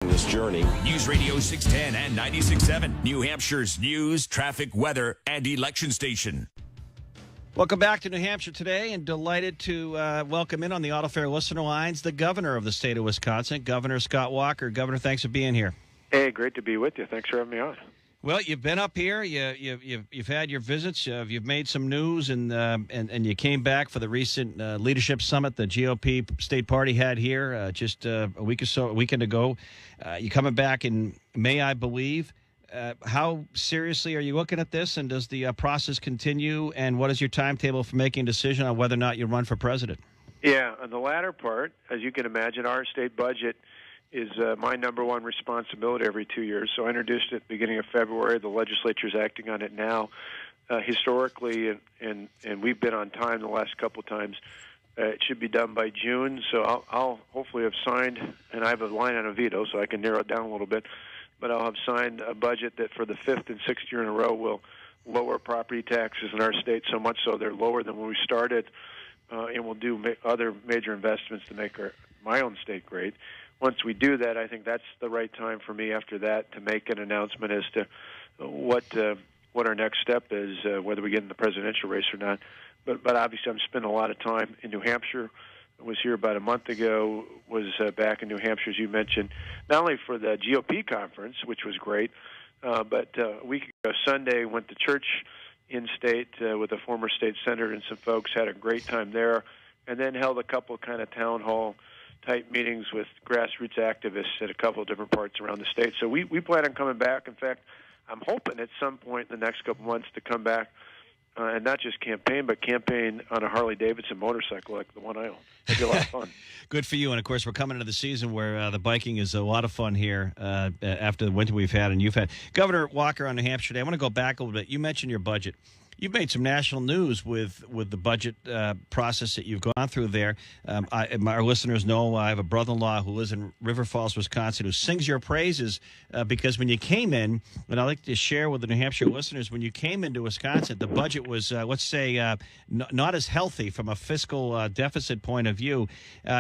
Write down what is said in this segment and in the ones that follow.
This journey. News Radio 610 and 96.7, New Hampshire's news, traffic, weather, and election station. Welcome back to New Hampshire today, and delighted to welcome in on the Auto Fair listener lines the governor of the state of Wisconsin, Governor Scott Walker. Governor, thanks for being here. Hey, great to be with you. Thanks for having me on. Well, you've been up here. You've had your visits. You've made some news, and you came back for the recent leadership summit the GOP state party had here just a weekend ago. You're coming back in May, I believe. How seriously are you looking at this, and does the process continue? And what is your timetable for making a decision on whether or not you run for president? Yeah, on the latter part, as you can imagine, our state budget is my number one responsibility every 2 years. So I introduced it at the beginning of February. The legislature's acting on it now. Historically, and we've been on time the last couple of times, it should be done by June. So I'll hopefully have signed, and I have a line on a veto, so I can narrow it down a little bit. But I'll have signed a budget that for the fifth and sixth year in a row will lower property taxes in our state, so much so they're lower than when we started, and we'll do other major investments to make my own state great. Once we do that, I think that's the right time for me after that to make an announcement as to what our next step is, whether we get in the presidential race or not. But obviously I'm spending a lot of time in New Hampshire. I was here about a month ago, was back in New Hampshire, as you mentioned, not only for the GOP conference, which was great, but a week ago Sunday went to church in-state with a former state senator and some folks, had a great time there, and then held a couple of kind of town hall type meetings with grassroots activists at a couple of different parts around the state. So we plan on coming back. In fact, I'm hoping at some point in the next couple of months to come back and not just campaign, but campaign on a Harley-Davidson motorcycle like the one I own. It'd be a lot of fun. Good for you. And, of course, we're coming into the season where the biking is a lot of fun here after the winter we've had and you've had. Governor Walker on New Hampshire Day, I want to go back a little bit. You mentioned your budget. You've made some national news with the budget process that you've gone through there. Our listeners know I have a brother-in-law who lives in River Falls, Wisconsin, who sings your praises because when you came in, and I'd like to share with the New Hampshire listeners, when you came into Wisconsin, the budget was, let's say, not as healthy from a fiscal deficit point of view.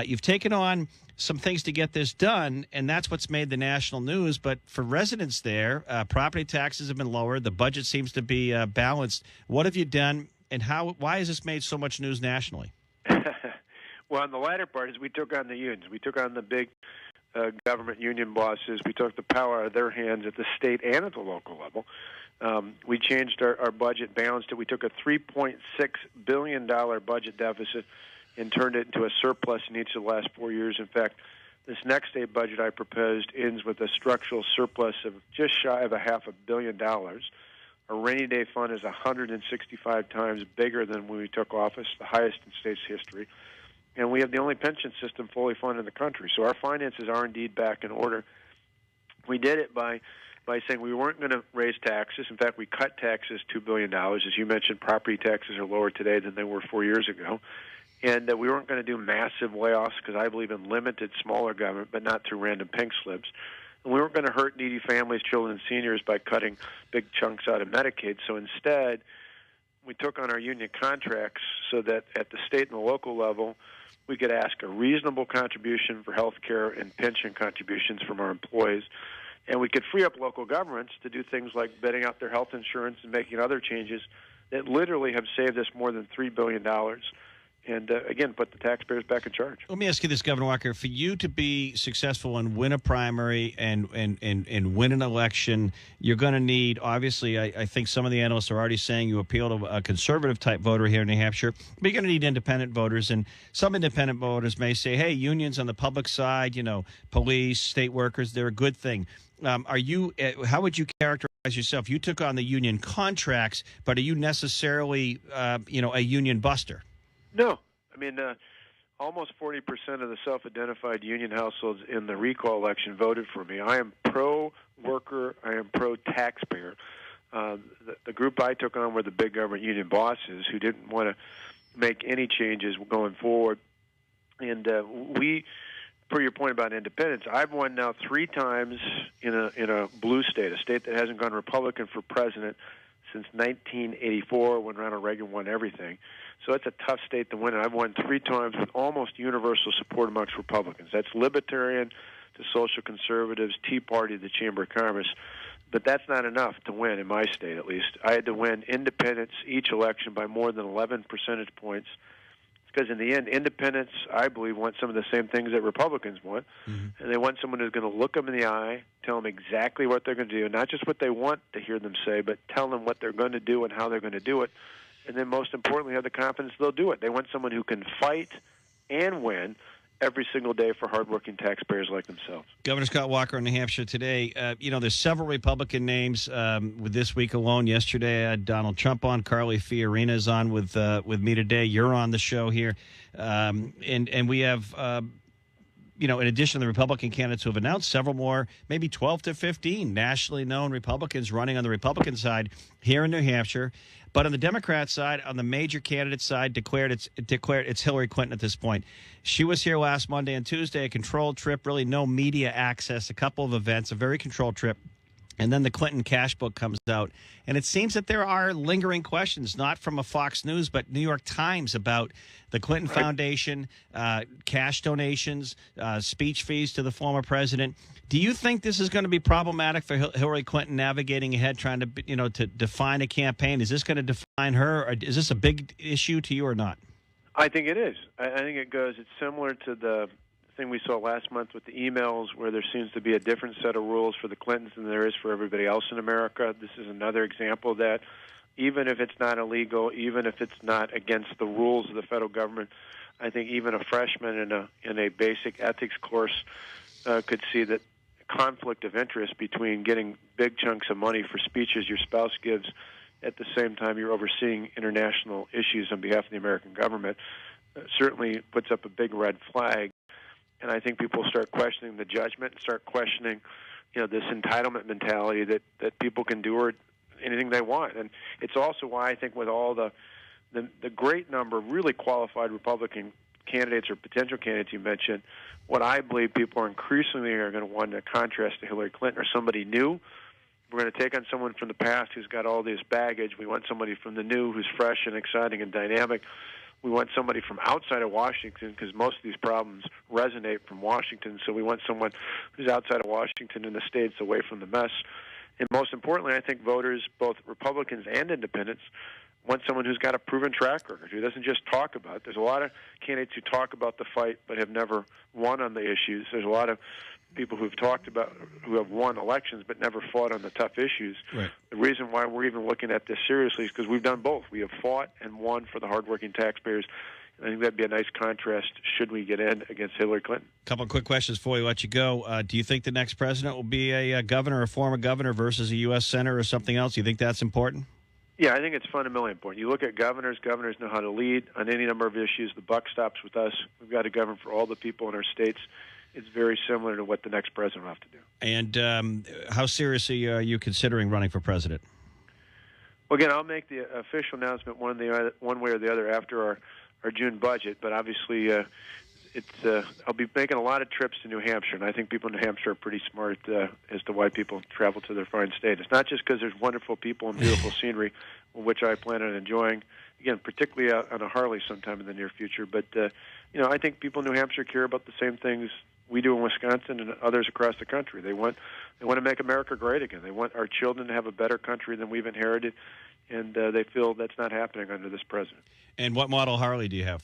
You've taken on some things to get this done, and that's what's made the national news. But for residents there, property taxes have been lowered. The budget seems to be balanced. What have you done, and why has this made so much news nationally? Well, on the latter part is we took on the unions. We took on the big government union bosses. We took the power out of their hands at the state and at the local level. We changed our budget, balanced it. We took a $3.6 billion budget deficit and turned it into a surplus in each of the last 4 years. In fact, this next state budget I proposed ends with a structural surplus of just shy of $500 million. Our rainy day fund is 165 times bigger than when we took office, the highest in state's history. And we have the only pension system fully funded in the country. So our finances are indeed back in order. We did it by saying we weren't going to raise taxes. In fact, we cut taxes $2 billion. As you mentioned, property taxes are lower today than they were 4 years ago. And we weren't going to do massive layoffs because I believe in limited, smaller government, but not through random pink slips. And we weren't going to hurt needy families, children, and seniors by cutting big chunks out of Medicaid. So instead, we took on our union contracts so that at the state and the local level, we could ask a reasonable contribution for health care and pension contributions from our employees. And we could free up local governments to do things like bidding out their health insurance and making other changes that literally have saved us more than $3 billion. And, again, put the taxpayers back in charge. Let me ask you this, Governor Walker. For you to be successful and win a primary and win an election, you're going to need, obviously, I think some of the analysts are already saying you appeal to a conservative-type voter here in New Hampshire, but you're going to need independent voters. And some independent voters may say, hey, unions on the public side, police, state workers, they're a good thing. How would you characterize yourself? You took on the union contracts, but are you necessarily, a union buster? No. I mean, almost 40% of the self-identified union households in the recall election voted for me. I am pro-worker. I am pro-taxpayer. The group I took on were the big government union bosses who didn't want to make any changes going forward. And we, per your point about independence, I've won now 3 times in a blue state, a state that hasn't gone Republican for president since 1984 when Ronald Reagan won everything. So it's a tough state to win. And I've won 3 times with almost universal support amongst Republicans. That's libertarian the social conservatives, Tea Party, the Chamber of Commerce. But that's not enough to win, in my state at least. I had to win independents each election by more than 11 percentage points. Because in the end, independents, I believe, want some of the same things that Republicans want. Mm-hmm. And they want someone who's going to look them in the eye, tell them exactly what they're going to do, not just what they want to hear them say, but tell them what they're going to do and how they're going to do it. And then most importantly, have the confidence they'll do it. They want someone who can fight and win every single day for hardworking taxpayers like themselves. Governor Scott Walker in New Hampshire today. There's several Republican names with this week alone. Yesterday, I had Donald Trump on. Carly Fiorina is on with me today. You're on the show here. And we have, in addition to the Republican candidates who have announced, several more, maybe 12 to 15 nationally known Republicans running on the Republican side here in New Hampshire. But on the Democrat side, on the major candidate side, declared it's Hillary Clinton at this point. She was here last Monday and Tuesday, a controlled trip, really no media access, a couple of events, a very controlled trip. And then the Clinton cash book comes out. And it seems that there are lingering questions, not from a Fox News, but New York Times about the Clinton Foundation, cash donations, speech fees to the former president. Do you think this is going to be problematic for Hillary Clinton navigating ahead, trying to, to define a campaign? Is this going to define her, or is this a big issue to you or not? I think it is. I think it's similar to the thing we saw last month with the emails, where there seems to be a different set of rules for the Clintons than there is for everybody else in America. This is another example of that. Even if it's not illegal, even if it's not against the rules of the federal government, I think even a freshman in a basic ethics course could see that conflict of interest between getting big chunks of money for speeches your spouse gives at the same time you're overseeing international issues on behalf of the American government certainly puts up a big red flag. And I think people start questioning the judgment, start questioning, this entitlement mentality that people can do or anything they want. And it's also why I think with all the great number of really qualified Republican candidates or potential candidates you mentioned, what I believe people are increasingly going to want to contrast to Hillary Clinton or somebody new. We're going to take on someone from the past who's got all this baggage. We want somebody from the new who's fresh and exciting and dynamic. We want somebody from outside of Washington because most of these problems resonate from Washington. So we want someone who's outside of Washington in the states, away from the mess. And most importantly, I think voters, both Republicans and independents, want someone who's got a proven track record, who doesn't just talk about it. There's a lot of candidates who talk about the fight but have never won on the issues. There's a lot of people who have won elections but never fought on the tough issues. Right. The reason why we're even looking at this seriously is because we've done both. We have fought and won for the hardworking taxpayers. I think that'd be a nice contrast should we get in against Hillary Clinton. A couple of quick questions before we let you go. Do you think the next president will be a governor, a former governor versus a U.S. senator or something else? Do you think that's important? Yeah, I think it's fundamentally important. You look at governors. Governors know how to lead on any number of issues. The buck stops with us. We've got to govern for all the people in our states. It's very similar to what the next president will have to do. And how seriously are you considering running for president? Well, again, I'll make the official announcement one way or the other after our June budget. But obviously, I'll be making a lot of trips to New Hampshire, and I think people in New Hampshire are pretty smart as to why people travel to their fine state. It's not just because there's wonderful people and beautiful scenery, which I plan on enjoying, again, particularly on a Harley sometime in the near future. But, I think people in New Hampshire care about the same things we do in Wisconsin and others across the country. They want to make America great again. They want our children to have a better country than we've inherited, and they feel that's not happening under this president. And what model Harley do you have?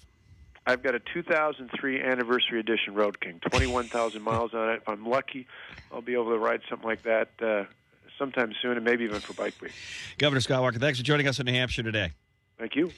I've got a 2003 Anniversary Edition Road King, 21,000 miles on it. If I'm lucky, I'll be able to ride something like that sometime soon, and maybe even for Bike Week. Governor Scott Walker, thanks for joining us in New Hampshire today. Thank you.